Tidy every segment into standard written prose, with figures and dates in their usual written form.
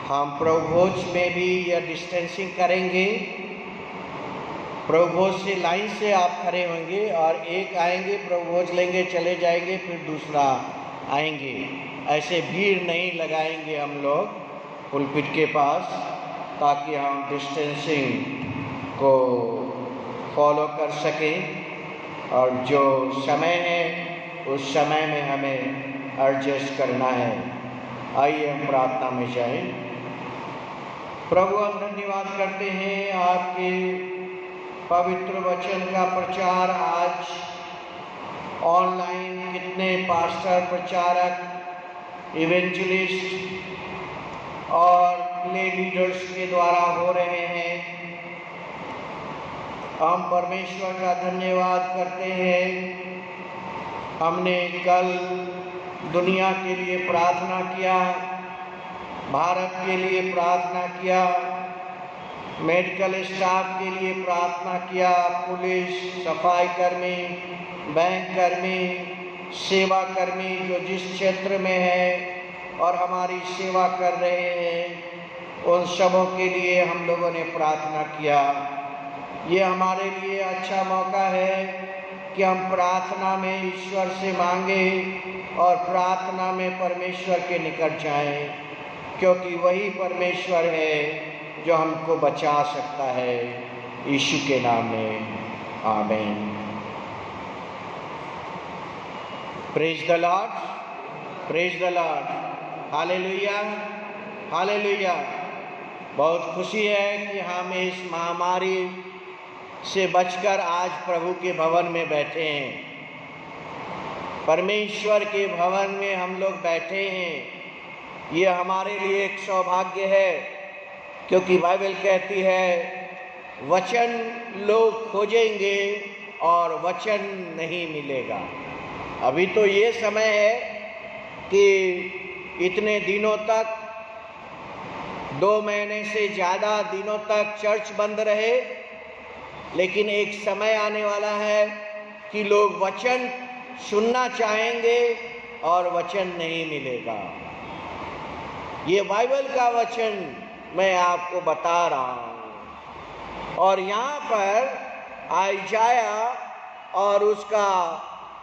हम प्रभु भोज में भी यह डिस्टेंसिंग करेंगे। प्रभु भोज से लाइन से आप खड़े होंगे और एक आएंगे, प्रभु भोज लेंगे, चले जाएंगे, फिर दूसरा आएंगे। ऐसे भीड़ नहीं लगाएंगे हम लोग पुलपिट के पास, ताकि हम डिस्टेंसिंग को फॉलो कर सकें और जो समय है उस समय में हमें एडजस्ट करना है। आइए हम प्रार्थना में जाएं। प्रभु, हम धन्यवाद करते हैं आपके पवित्र वचन का प्रचार आज ऑनलाइन कितने पास्टर, प्रचारक, इवेंजलिस्ट और प्ले लीडर्स के द्वारा हो रहे हैं। हम परमेश्वर का धन्यवाद करते हैं। हमने कल दुनिया के लिए प्रार्थना किया, भारत के लिए प्रार्थना किया, मेडिकल स्टाफ के लिए प्रार्थना किया, पुलिस, सफाई कर्मी, बैंक कर्मी, सेवा कर्मी जो जिस क्षेत्र में है और हमारी सेवा कर रहे हैं, उन सबों के लिए हम लोगों ने प्रार्थना किया। ये हमारे लिए अच्छा मौका है कि हम प्रार्थना में ईश्वर से मांगे और प्रार्थना में परमेश्वर के निकट जाएं, क्योंकि वही परमेश्वर है जो हमको बचा सकता है। यीशु के नाम में आमीन। Praise the Lord, praise the Lord, hallelujah, hallelujah. बहुत खुशी है कि हम इस महामारी से बचकर आज प्रभु के भवन में बैठे हैं। परमेश्वर के भवन में हम लोग बैठे हैं। ये हमारे लिए एक सौभाग्य है, क्योंकि बाइबल कहती है वचन लोग खोजेंगे और वचन नहीं मिलेगा। अभी तो ये समय है कि इतने दिनों तक, 2 महीने से ज़्यादा दिनों तक चर्च बंद रहे, लेकिन एक समय आने वाला है कि लोग वचन सुनना चाहेंगे और वचन नहीं मिलेगा। ये बाइबल का वचन मैं आपको बता रहा हूँ। और यहाँ पर आइजाया और उसका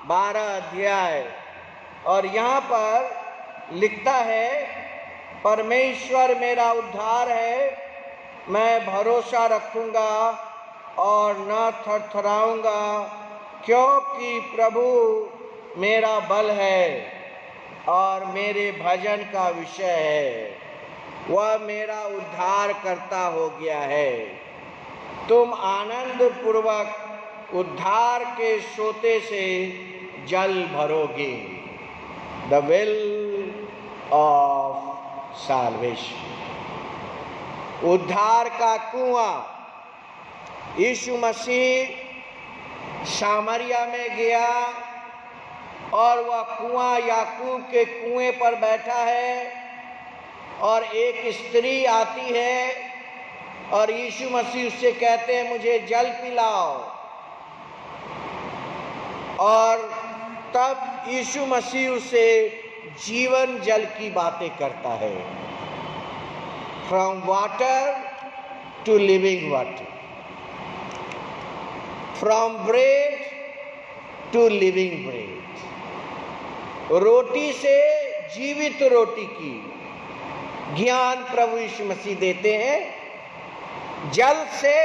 12 अध्याय, और यहाँ पर लिखता है, परमेश्वर मेरा उद्धार है, मैं भरोसा रखूँगा और न थरथराऊँगा, क्योंकि प्रभु मेरा बल है और मेरे भजन का विषय है। वह मेरा उद्धार करता हो गया है। तुम आनंद पूर्वक उद्धार के सोते से जल भरोगे। द वेल ऑफ साल्वेशन, उद्धार का कुआं। यीशु मसीह सामरिया में गया और वह कुआं याकूब के कुएं पर बैठा है, और एक स्त्री आती है और यीशु मसीह उससे कहते हैं मुझे जल पिलाओ। और तब यीशु मसीह उससे जीवन जल की बातें करता है। From water to living water, from bread to living bread. रोटी से जीवित रोटी की ज्ञान प्रभु यीशु मसीह देते हैं। जल से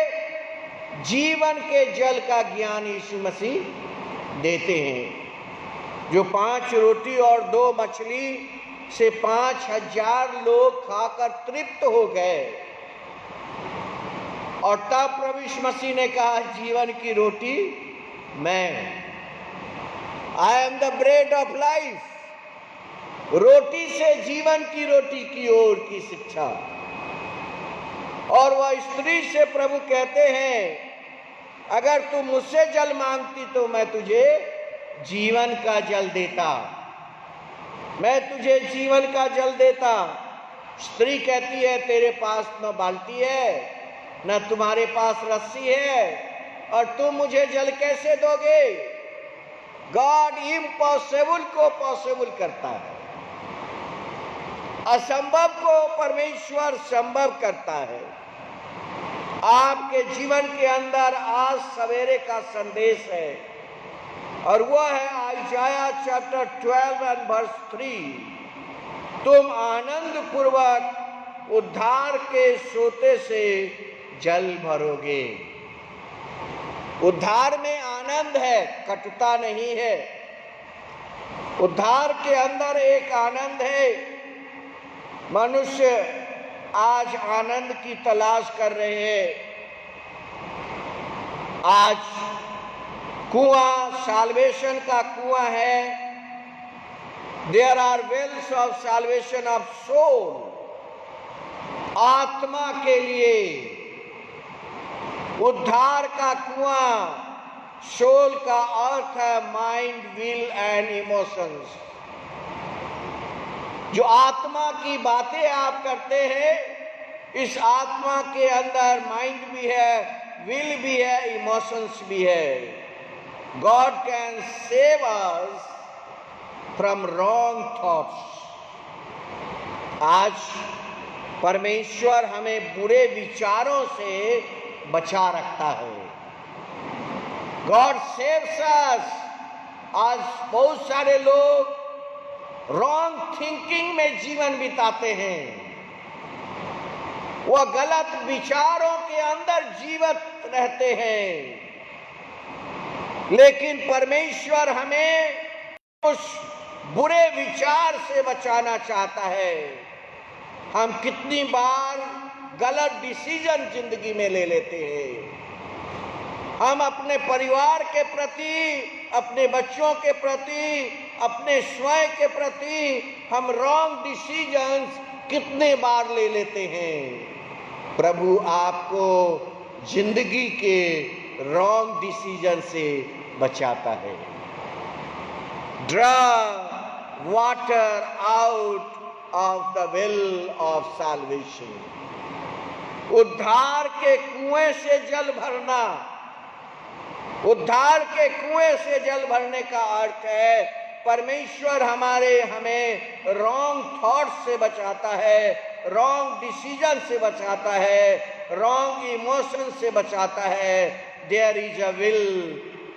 जीवन के जल का ज्ञान यीशु मसीह देते हैं। जो 5 रोटी और 2 मछली से 5000 लोग खाकर तृप्त हो गए, और तब प्रभु यीशु मसीह ने कहा जीवन की रोटी मैं, I am the bread of life. रोटी से जीवन की रोटी की ओर की शिक्षा। और वह स्त्री से प्रभु कहते हैं अगर तू मुझसे जल मांगती तो मैं तुझे जीवन का जल देता, मैं तुझे जीवन का जल देता। स्त्री कहती है तेरे पास न बाल्टी है न तुम्हारे पास रस्सी है, और तुम मुझे जल कैसे दोगे? गॉड इम्पॉसिबल को पॉसिबल करता है। असंभव को परमेश्वर संभव करता है। आपके जीवन के अंदर आज सवेरे का संदेश है और वो है आइजाया चैप्टर 12 एंड वर्स 3। तुम आनंद पूर्वक उद्धार के सोते से जल भरोगे। उद्धार में आनंद है, कटुता नहीं है। उद्धार के अंदर एक आनंद है। मनुष्य आज आनंद की तलाश कर रहे हैं। आज कुआं साल्वेशन का कुआं है। There are wells of salvation of soul. आत्मा के लिए उद्धार का कुआं, सोल का अर्थ है माइंड, विल एंड इमोशंस। जो आत्मा की बातें आप करते हैं, इस आत्मा के अंदर माइंड भी है, विल भी है, इमोशंस भी है। God can save us from wrong thoughts. आज परमेश्वर हमें बुरे विचारों से बचा रखता है। God saves us. आज बहुत सारे लोग रॉन्ग थिंकिंग में जीवन बिताते हैं। वह गलत विचारों के अंदर जीवित रहते हैं। लेकिन परमेश्वर हमें उस बुरे विचार से बचाना चाहता है। हम कितनी बार गलत डिसीजन जिंदगी में ले लेते हैं। हम अपने परिवार के प्रति, अपने बच्चों के प्रति, अपने स्वयं के प्रति हम रॉन्ग डिसीजंस कितने बार ले लेते हैं। प्रभु आपको जिंदगी के रॉन्ग डिसीजन से बचाता है। Draw water out of the well of salvation. उद्धार के कुएं से जल भरना। उद्धार के कुएं से जल भरने का अर्थ है परमेश्वर हमें रॉन्ग थॉट से बचाता है, रॉन्ग डिसीजन से बचाता है, रॉन्ग इमोशन से बचाता है। There is a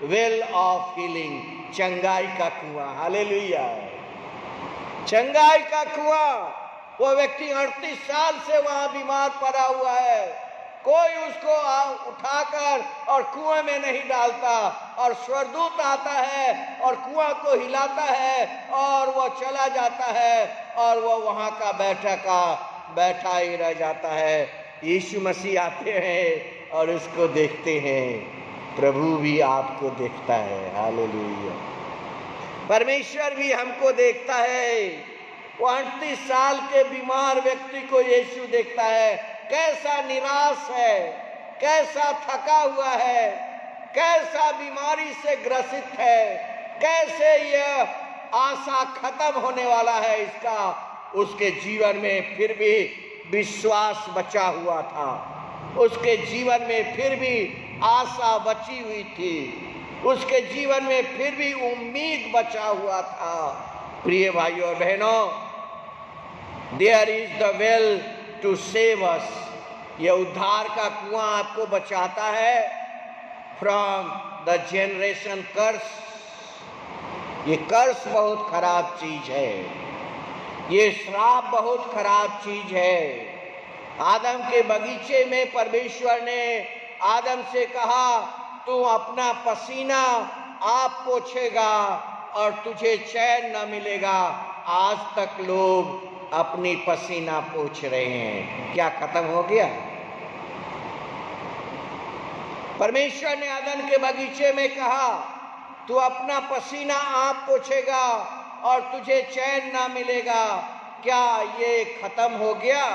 well of healing. चंगाई का कुआं। हालेलुया। चंगाई का कुआं। वो व्यक्ति 38 साल से वहां बीमार पड़ा हुआ है। कोई उसको उठाकर और कुएं में नहीं डालता, और स्वर्गदूत आता है और कुआं को हिलाता है और वो चला जाता है और वो वहां का बैठा ही रह जाता है। यीशु मसीह आते हैं और उसको देखते हैं। प्रभु भी आपको देखता है। हालेलुया। परमेश्वर भी हमको देखता है। वो 38 साल के बीमार व्यक्ति को यीशु देखता है। कैसा निराश है, कैसा थका हुआ है, कैसा बीमारी से ग्रसित है, कैसे यह आशा खत्म होने वाला है इसका। उसके जीवन में फिर भी विश्वास बचा हुआ था। उसके जीवन में फिर भी आशा बची हुई थी। उसके जीवन में फिर भी उम्मीद बचा हुआ था। प्रिय भाइयों और बहनों, there is the well to save us. यह उद्धार का कुआं आपको बचाता है फ्रॉम द जनरेशन कर्स। ये कर्स बहुत खराब चीज है। ये श्राप बहुत खराब चीज है। आदम के बगीचे में परमेश्वर ने आदम से कहा, तू अपना पसीना आप पोंछेगा और तुझे चैन न मिलेगा। आज तक लोग अपनी पसीना पोंछ रहे हैं। क्या खत्म हो गया? परमेश्वर ने आदम के बगीचे में कहा, तू अपना पसीना आप पोंछेगा और तुझे चैन ना मिलेगा। क्या ये खत्म हो गया?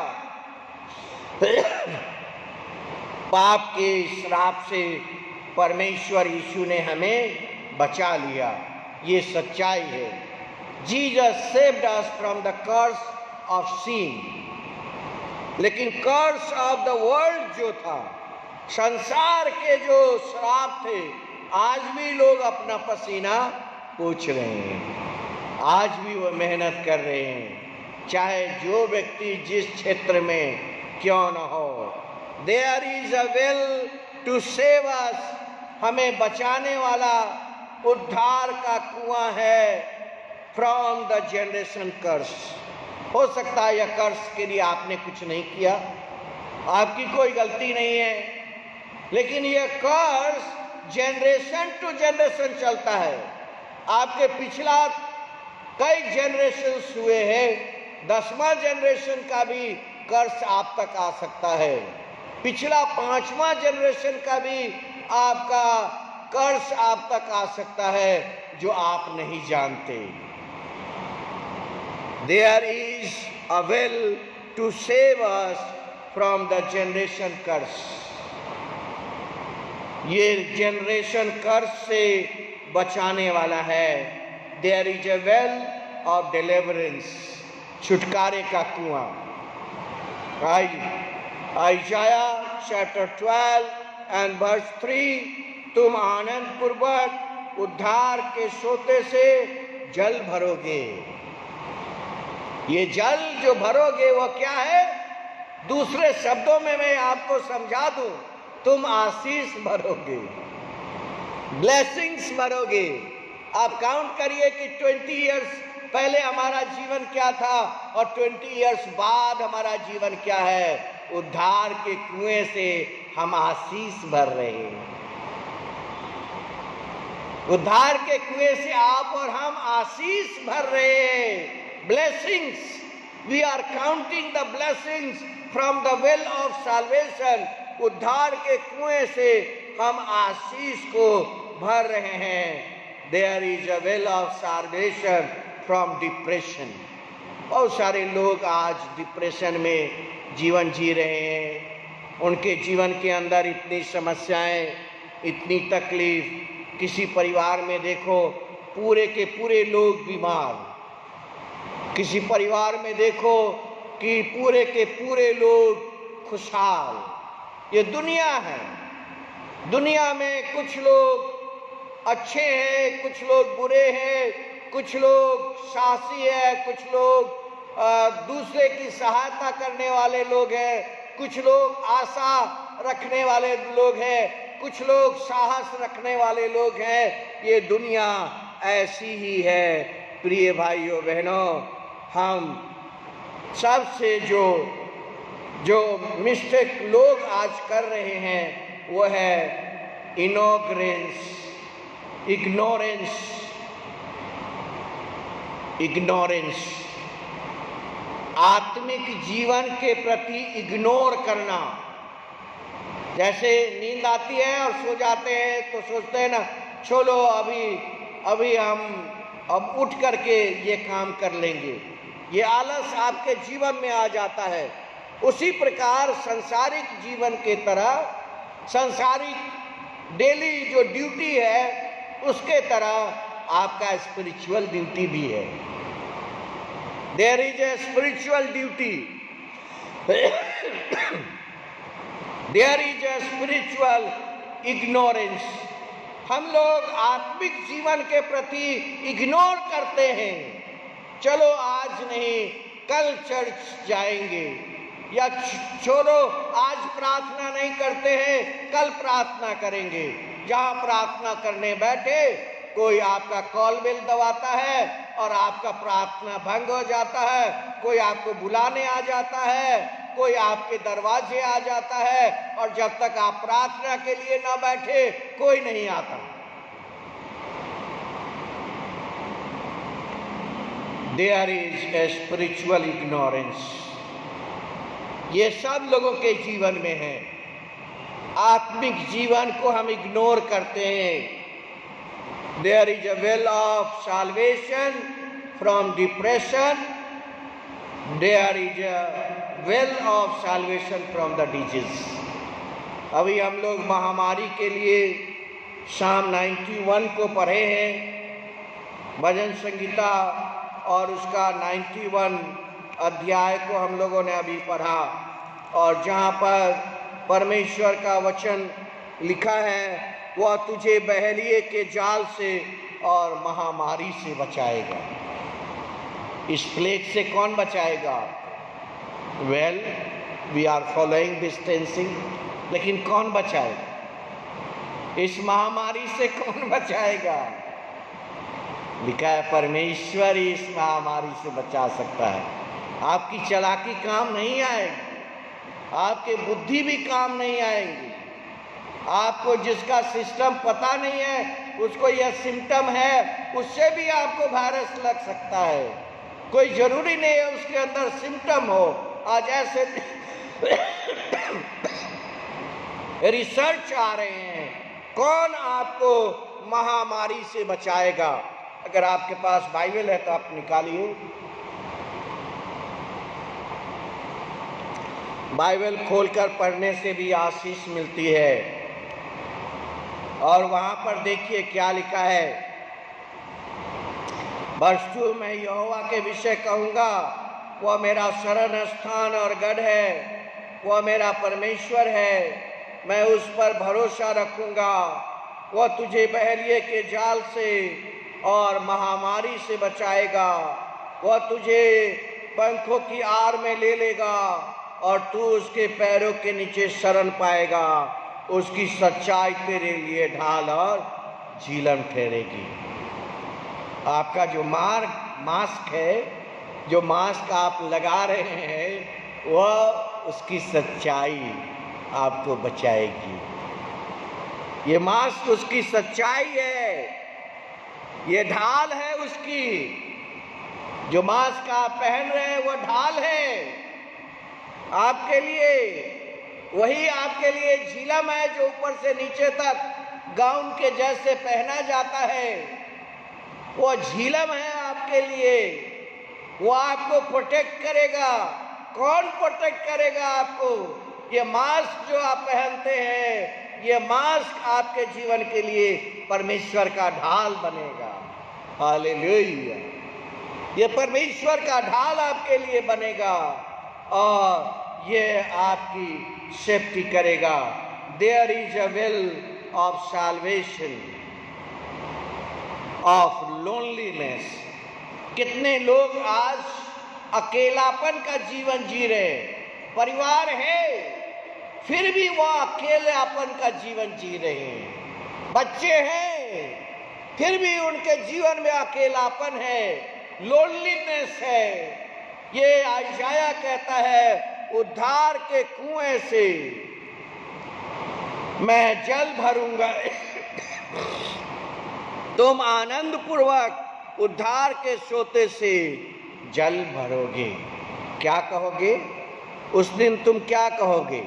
पाप के श्राप से परमेश्वर यीशु ने हमें बचा लिया। ये सच्चाई है। Jesus saved us from the curse of sin. लेकिन कर्स ऑफ द वर्ल्ड जो था, संसार के जो श्राप थे, आज भी लोग अपना पसीना पोंछ रहे हैं। आज भी वो मेहनत कर रहे हैं। चाहे जो व्यक्ति जिस क्षेत्र में क्यों न हो। There is a will to save us, हमें बचाने वाला उद्धार का कुआं है फ्रॉम द जनरेशन कर्स। हो सकता है यह कर्स के लिए आपने कुछ नहीं किया, आपकी कोई गलती नहीं है, लेकिन यह कर्स जनरेशन टू जनरेशन चलता है। आपके पिछला कई जनरेशन हुए हैं, 10वां जनरेशन का भी कर्स आप तक आ सकता है, पिछला 5वां जनरेशन का भी आपका कर्स आप तक आ सकता है जो आप नहीं जानते। There is a will to save us from the generation curse. ये जनरेशन कर्स से बचाने वाला है। There is a well of deliverance, छुटकारे का कुआं। आइजाया चैप्टर 12 and verse 3, तुम आनंद पूर्वक उद्धार के सोते से जल भरोगे। ये जल जो भरोगे वो क्या है? दूसरे शब्दों में मैं आपको समझा दूं, तुम आशीष भरोगे, ब्लेसिंग्स भरोगे। आप काउंट करिए कि 20 इयर्स पहले हमारा जीवन क्या था और 20 इयर्स बाद हमारा जीवन क्या है। उद्धार के कुएं से हम आशीष भर रहे हैं। उद्धार के कुएं से आप और हम आशीष भर रहे हैं। Blessings, we are counting the blessings from the well of salvation. उद्धार के कुएं से हम आशीष को भर रहे हैं। There is a well of salvation from depression. बहुत सारे लोग आज डिप्रेशन में जीवन जी रहे हैं। उनके जीवन के अंदर इतनी समस्याएं, इतनी तकलीफ। किसी परिवार में देखो पूरे के पूरे लोग बीमार, किसी परिवार में देखो कि पूरे के पूरे लोग खुशहाल। ये दुनिया है। दुनिया में कुछ लोग अच्छे हैं, कुछ लोग बुरे हैं, कुछ लोग साहसी है, कुछ लोग दूसरे की सहायता करने वाले लोग हैं, कुछ लोग आशा रखने वाले लोग हैं, कुछ लोग साहस रखने वाले लोग हैं। ये दुनिया ऐसी ही है। प्रिय भाइयों बहनों, हम सबसे जो मिस्टेक लोग आज कर रहे हैं वो है इग्नोरेंस, आत्मिक जीवन के प्रति इग्नोर करना। जैसे नींद आती है और सो जाते हैं तो सोचते हैं ना, चलो अभी हम उठ करके ये काम कर लेंगे। ये आलस आपके जीवन में आ जाता है। उसी प्रकार संसारिक जीवन के तरह, संसारिक डेली जो ड्यूटी है उसके तरह आपका स्पिरिचुअल ड्यूटी भी है। There is a spiritual duty, there is a spiritual ignorance. हम लोग आत्मिक जीवन के प्रति इग्नोर करते हैं। चलो आज नहीं, कल चर्च जाएंगे, या चलो आज प्रार्थना नहीं करते हैं, कल प्रार्थना करेंगे। जहाँ प्रार्थना करने बैठे कोई आपका कॉल बेल दबाता है और आपका प्रार्थना भंग हो जाता है। कोई आपको बुलाने आ जाता है, कोई आपके दरवाजे आ जाता है, और जब तक आप प्रार्थना के लिए ना बैठे कोई नहीं आता। There is a spiritual ignorance. ये सब लोगों के जीवन में है। आत्मिक जीवन को हम इग्नोर करते हैं। There is a well of salvation from depression. There is a well of salvation from the disease. अभी हम लोग महामारी के लिए Psalm 91 को पढ़े हैं, भजन संगीता, और उसका 91 अध्याय को हम लोगों ने अभी पढ़ा, और जहाँ पर परमेश्वर का वचन लिखा है, वह तुझे बहेलिए के जाल से और महामारी से बचाएगा। इस प्लेग से कौन बचाएगा? Well, we are following distancing, लेकिन कौन बचाएगा? इस महामारी से कौन बचाएगा? लिखा है परमेश्वर ही इस महामारी से बचा सकता है। आपकी चालाकी काम नहीं आएगी, आपके बुद्धि भी काम नहीं आएंगी। आपको जिसका सिस्टम पता नहीं है, उसको यह सिम्टम है, उससे भी आपको वायरस लग सकता है। कोई जरूरी नहीं है उसके अंदर सिम्टम हो। आज ऐसे रिसर्च आ रहे हैं, कौन आपको महामारी से बचाएगा? अगर आपके पास बाइबल है तो आप निकालिए। बाइबल खोलकर पढ़ने से भी आशीष मिलती है। और वहां पर देखिए क्या लिखा है। वर्ष 2 में यहोवा के विषय कहूंगा, वह मेरा शरण स्थान और गढ़ है, वह मेरा परमेश्वर है, मैं उस पर भरोसा रखूंगा। वह तुझे बहेलिए के जाल से और महामारी से बचाएगा। वह तुझे पंखों की आड़ में ले लेगा और तू उसके पैरों के नीचे शरण पाएगा। उसकी सच्चाई तेरे लिए ढाल और झीलम ठहरेगी। आपका जो मास्क है, जो मास्क आप लगा रहे हैं, वह उसकी सच्चाई आपको बचाएगी। ये मास्क उसकी सच्चाई है, ये ढाल है उसकी। जो मास्क आप पहन रहे हैं वो ढाल है आपके लिए। वही आपके लिए झिलम है जो ऊपर से नीचे तक गाउन के जैसे पहना जाता है। वो झिलम है आपके लिए, वो आपको प्रोटेक्ट करेगा। कौन प्रोटेक्ट करेगा आपको? ये मास्क जो आप पहनते हैं, ये मास्क आपके जीवन के लिए परमेश्वर का ढाल बनेगा। हालेलुया! ये परमेश्वर का ढाल आपके लिए बनेगा और ये आपकी सेफ्टी करेगा। There is a well of salvation of loneliness. कितने लोग आज अकेलापन का जीवन जी रहे, परिवार है फिर भी वह अकेलापन का जीवन जी रहे हैं। बच्चे हैं फिर भी उनके जीवन में अकेलापन है, लोनलीनेस है। ये आयशाया कहता है, उद्धार के कुएं से मैं जल भरूंगा, तुम आनंद पूर्वक उद्धार के सोते से जल भरोगे। क्या कहोगे उस दिन? तुम क्या कहोगे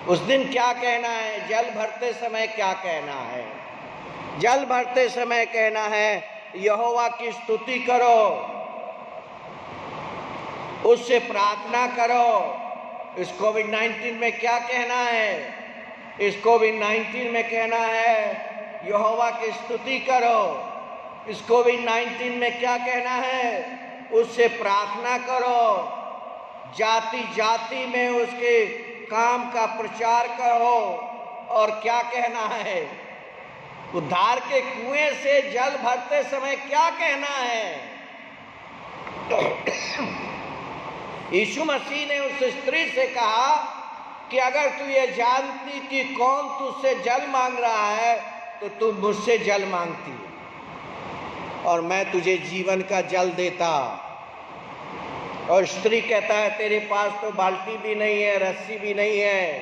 उस दिन? क्या कहना है? जल भरते समय क्या कहना है? जल भरते समय कहना है, यहोवा की स्तुति करो, उससे प्रार्थना करो। इस कोविड-19 में क्या कहना है? इस कोविड-19 में कहना है, यहोवा की स्तुति करो। इस कोविड-19 में क्या कहना है? उससे प्रार्थना करो। जाति जाति में उसके काम का प्रचार करो। और क्या कहना है? उद्धार के कुएं से जल भरते समय क्या कहना है? यीशु मसीह ने उस स्त्री से कहा कि अगर तू ये जानती कि कौन तुझसे जल मांग रहा है तो तू मुझसे जल मांगती और मैं तुझे जीवन का जल देता। और स्त्री कहता है, तेरे पास तो बाल्टी भी नहीं है, रस्सी भी नहीं है।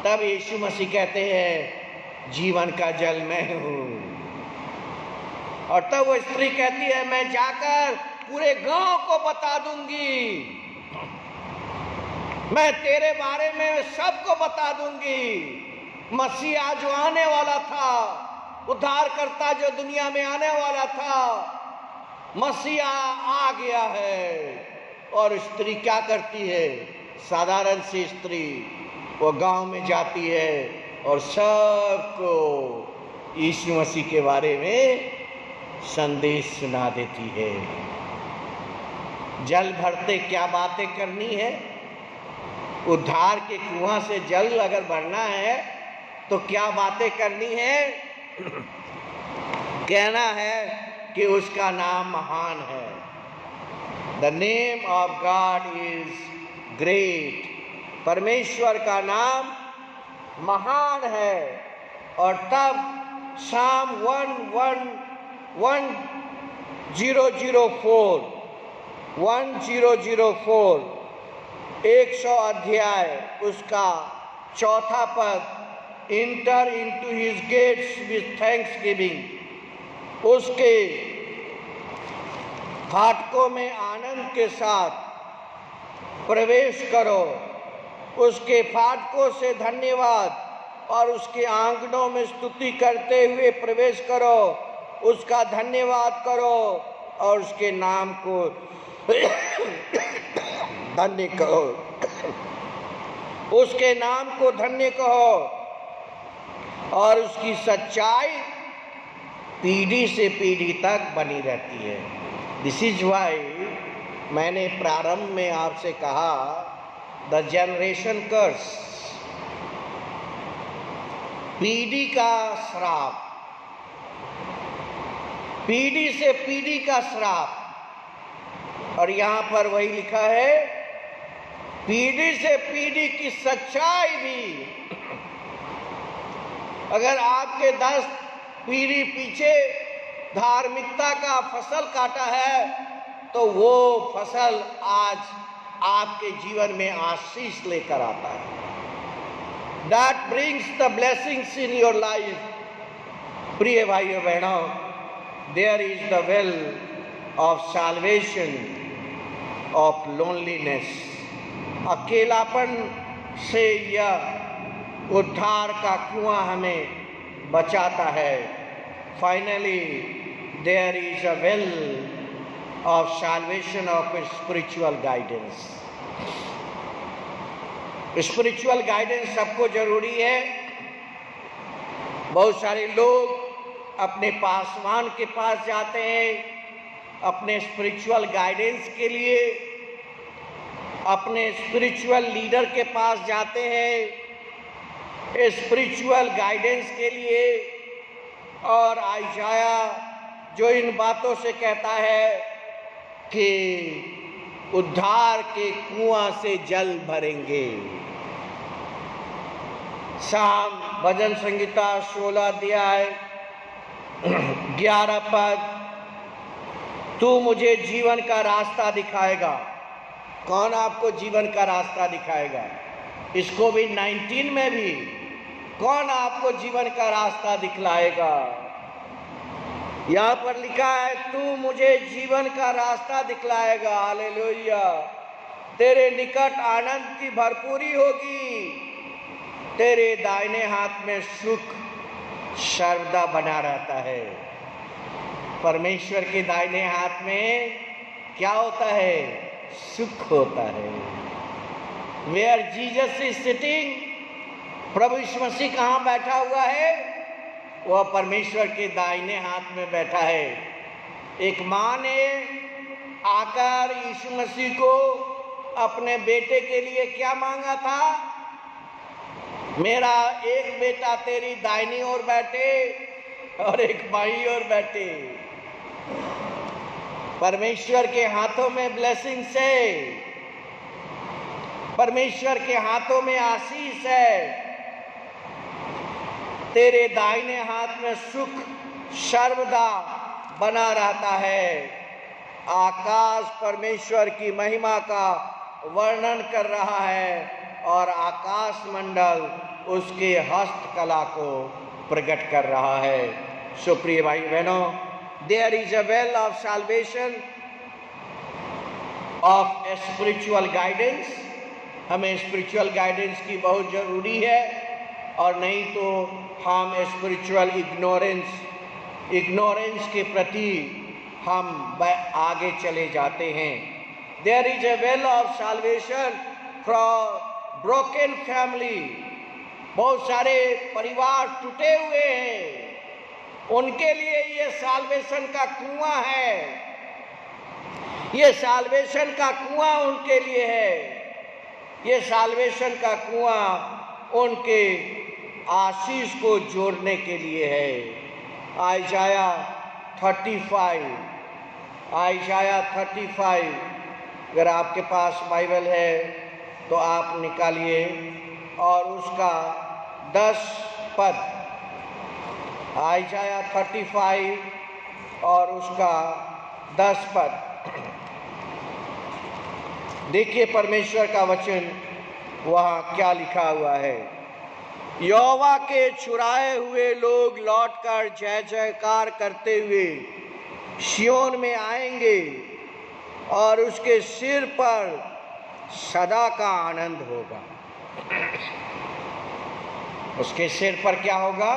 तब यीशु मसीह कहते हैं, जीवन का जल मैं हूं। और तब वो स्त्री कहती है, मैं जाकर पूरे गांव को बता दूंगी, मैं तेरे बारे में सबको बता दूंगी। मसीहा जो आने वाला था, उद्धारकर्ता जो दुनिया में आने वाला था, मसीहा आ गया है। और स्त्री क्या करती है? साधारण सी स्त्री वो गांव में जाती है और सबको यीशु मसीह के बारे में संदेश सुना देती है। जल भरते क्या बातें करनी है? उद्धार के कुआं से जल अगर भरना है तो क्या बातें करनी है? कहना है कि उसका नाम महान है, The name of God is great. परमेश्वर का नाम महान है। और तब Psalm 1004 100 अध्याय उसका 4 पद, Enter into his gates with thanksgiving, उसके फाटकों में आनंद के साथ प्रवेश करो, उसके फाटकों से धन्यवाद और उसके आंगनों में स्तुति करते हुए प्रवेश करो, उसका धन्यवाद करो और उसके नाम को धन्य कहो, उसके नाम को धन्य कहो। और उसकी सच्चाई पीढ़ी से पीढ़ी तक बनी रहती है। दिस इज वाई मैंने प्रारंभ में आपसे कहा द जनरेशन कर्स, पीढ़ी का श्राप, पीढ़ी से पीढ़ी का श्राप। और यहाँ पर वही लिखा है, पीढ़ी से पीढ़ी की सच्चाई भी। अगर आपके 10 पीढ़ी पीछे धार्मिकता का फसल काटा है, तो वो फसल आज आपके जीवन में आशीष लेकर आता है। That brings the blessings in your life. प्रिय भाइयों बहनों, there is the well of salvation of loneliness. अकेलापन से यह उद्धार का कुआं हमें बचाता है। Finally, there is a well of salvation of spiritual guidance. Spiritual guidance सबको जरूरी है। बहुत सारे लोग अपने पासवान के पास जाते हैं अपने स्पिरिचुअल गाइडेंस के लिए, अपने स्पिरिचुअल लीडर के पास जाते हैं स्पिरिचुअल गाइडेंस के लिए। और आइशाया जो इन बातों से कहता है कि उद्धार के कुआं से जल भरेंगे। साम भजन संगीता 16 अध्याय 11 पद, तू मुझे जीवन का रास्ता दिखाएगा। कौन आपको जीवन का रास्ता दिखाएगा? इस कोविड-19 में भी कौन आपको जीवन का रास्ता दिखलाएगा? यहाँ पर लिखा है, तू मुझे जीवन का रास्ता दिखलाएगा। हालेलुया। तेरे निकट आनंद की भरपूरी होगी, तेरे दाहिने हाथ में सुख सर्वदा बना रहता है। परमेश्वर के दाहिने हाथ में क्या होता है? सुख होता है। वेयर जीसस इज सिटिंग, प्रभु यीशु मसीह कहाँ बैठा हुआ है? वह परमेश्वर के दाहिने हाथ में बैठा है। एक माँ ने आकर यीशु मसीह को अपने बेटे के लिए क्या मांगा था? मेरा एक बेटा तेरी दाहिनी ओर बैठे और एक बाईं ओर बैठे। परमेश्वर के हाथों में ब्लेसिंग्स है, परमेश्वर के हाथों में आशीष है। तेरे दाहिने हाथ में सुख सर्वदा बना रहता है। आकाश परमेश्वर की महिमा का वर्णन कर रहा है और आकाश मंडल उसके हस्तकला को प्रकट कर रहा है। सुप्रिय भाई बहनों, there is a well of salvation of spiritual guidance. हमें स्पिरिचुअल गाइडेंस की बहुत जरूरी है, और नहीं तो हम स्पिरिचुअल इग्नोरेंस के प्रति हम आगे चले जाते हैं। There is a well of salvation for broken family. बहुत सारे परिवार टूटे हुए हैं, उनके लिए ये साल्वेशन का कुआं है। ये साल्वेशन का कुआं उनके लिए है। ये साल्वेशन का कुआं उनके आशीष को जोड़ने के लिए है। आइशाया 35 अगर आपके पास बाइबल है तो आप निकालिए और उसका 10 पद, आइजाया 35 और उसका 10 पद। देखिए परमेश्वर का वचन वहाँ क्या लिखा हुआ है। यहोवा के छुड़ाए हुए लोग लौटकर जय जयकार करते हुए सिय्योन में आएंगे और उसके सिर पर सदा का आनंद होगा। उसके सिर पर क्या होगा?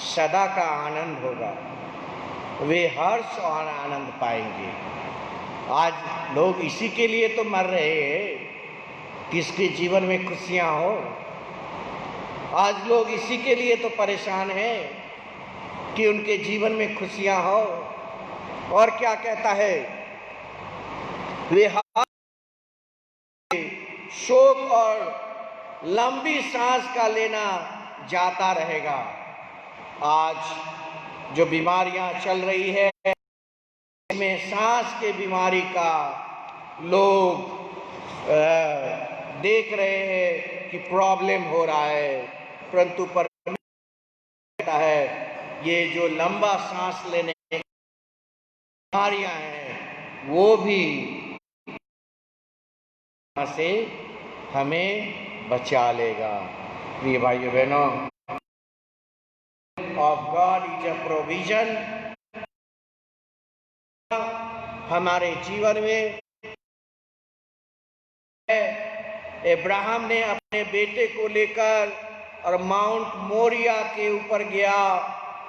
सदा का आनंद होगा। वे हर्ष और आनंद पाएंगे। आज लोग इसी के लिए तो मर रहे हैं, किसके जीवन में खुशियां हो। आज लोग इसी के लिए तो परेशान हैं कि उनके जीवन में खुशियां हो। और क्या कहता है? वे शोक और लंबी सांस का लेना जाता रहेगा। आज जो बीमारियां चल रही है, इसमें सांस के बीमारी का लोग देख रहे हैं कि प्रॉब्लम हो रहा है, परंतु कहता है ये जो लंबा सांस लेने की बीमारियां हैं वो भी से हमें बचा लेगा। प्रिय भाइयों बहनों, of God is a provision. हमारे जीवन में अब्राहम ने अपने बेटे को लेकर और माउंट मोरिया के ऊपर गया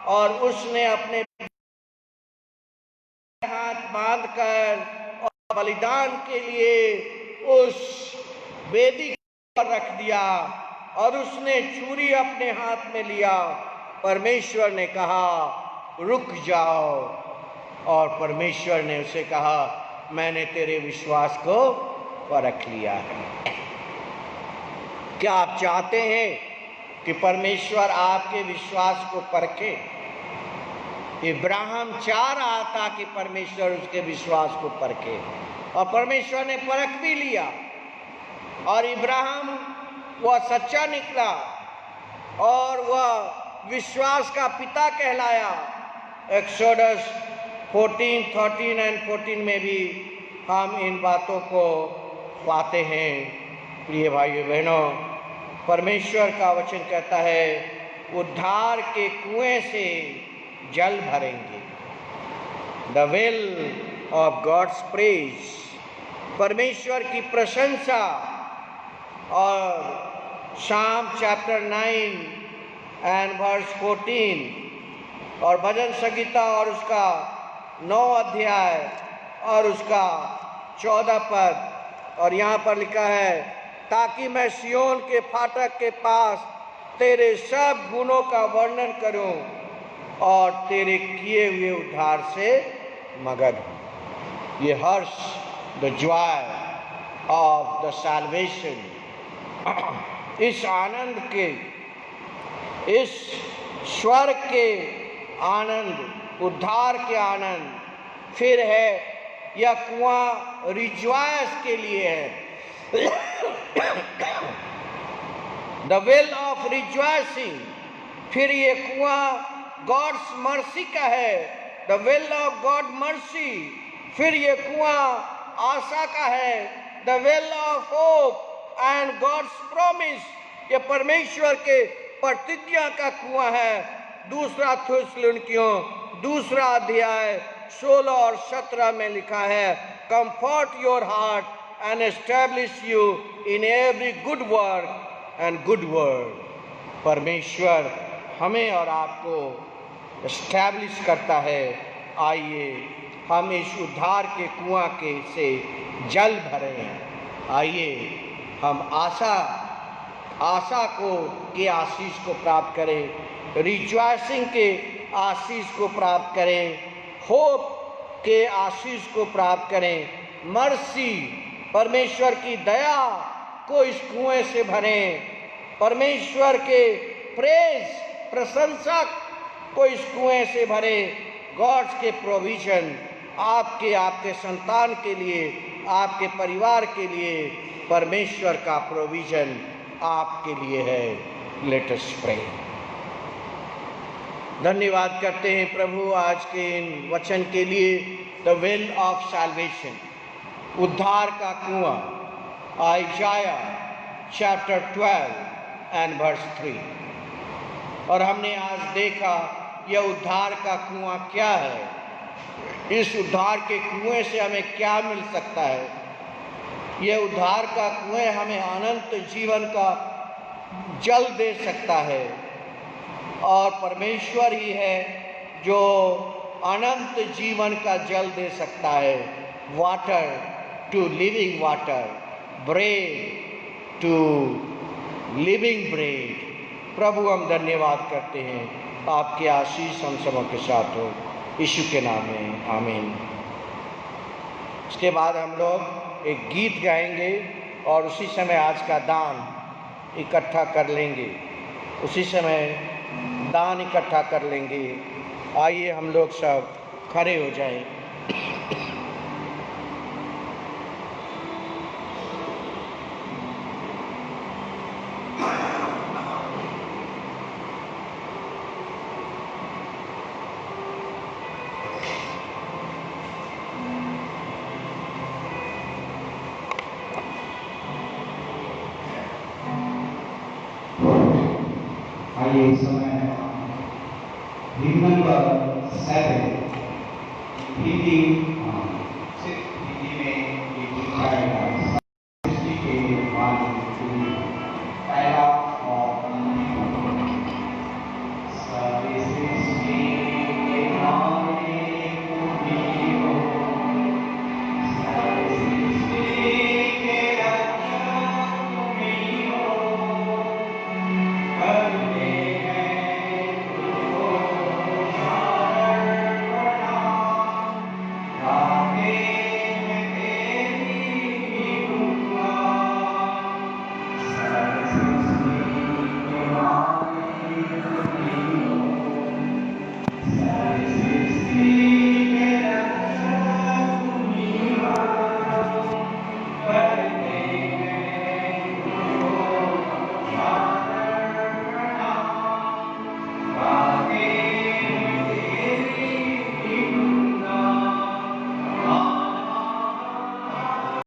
और उसने अपने हाथ बांधकर और बलिदान के लिए उस वेदी पर रख दिया और उसने छुरी अपने हाथ में लिया। परमेश्वर ने कहा रुक जाओ, और परमेश्वर ने उसे कहा मैंने तेरे विश्वास को परख लिया है। क्या आप चाहते हैं कि परमेश्वर आपके विश्वास को परखे? इब्राहिम चाह रहा था कि परमेश्वर उसके विश्वास को परखे, और परमेश्वर ने परख भी लिया, और इब्राहिम वह सच्चा निकला और वह विश्वास का पिता कहलाया। एक्सोडस 14, 13 और 14 में भी हम इन बातों को पाते हैं। प्रिय भाइयों बहनों, परमेश्वर का वचन कहता है उद्धार के कुएं से जल भरेंगे। The well of God's praise, परमेश्वर की प्रशंसा। और शाम चैप्टर 9 एंड वर्स 14 और भजन संगीता और उसका 9 अध्याय और उसका 14 पद, और यहाँ पर लिखा है ताकि मैं सिय्योन के फाटक के पास तेरे सब गुणों का वर्णन करूं और तेरे किए हुए उद्धार से मगन हूं। ये हर्ष, the joy of the salvation, इस आनंद के, इस स्वर्ग के आनंद, उद्धार के आनंद। फिर है यह कुआं रिजॉयस के लिए है। The well of rejoicing. फिर ये कुआं गॉड्स मर्सी का है, the well of God mercy. फिर ये कुआं आशा का है, the well of hope and God's promise. ये परमेश्वर के प्रतिज्ञा का कुआं है। दूसरा थिस्सलुनीकियों 2 अध्याय 16 और 17 में लिखा है comfort your heart and establish you in every good work and good word. परमेश्वर हमें और आपको एस्टैब्लिश करता है। आइए हम इस उद्धार के कुआं के से जल भरें। आइए हम आशा को के आशीष को प्राप्त करें, रिजॉयसिंग के आशीष को प्राप्त करें, होप के आशीष को प्राप्त करें, मर्सी परमेश्वर की दया को इस कुएं से भरें, परमेश्वर के प्रेज प्रशंसा को इस कुएं से भरें। गॉड्स के प्रोविजन आपके संतान के लिए, आपके परिवार के लिए परमेश्वर का प्रोविजन आपके लिए है। Let us pray. धन्यवाद करते हैं प्रभु आज के इन वचन के लिए। द वेल ऑफ सैल्वेशन, उद्धार का कुआं, आइजाया चैप्टर 12 एंड वर्स 3। और हमने आज देखा यह उद्धार का कुआं क्या है, इस उद्धार के कुएं से हमें क्या मिल सकता है। यह उद्धार का कुएं हमें अनंत जीवन का जल दे सकता है, और परमेश्वर ही है जो अनंत जीवन का जल दे सकता है। Water to living water, bread to living bread. प्रभु हम धन्यवाद करते हैं, आपकी आशीष हम सबों के साथ हो, यीशु के नाम में आमीन। इसके बाद हम लोग एक गीत गाएंगे और उसी समय आज का दान इकट्ठा कर लेंगे। उसी समय दान इकट्ठा कर लेंगे। आइए हम लोग सब खड़े हो जाएं। आइए इस समय हिम्मत पर 7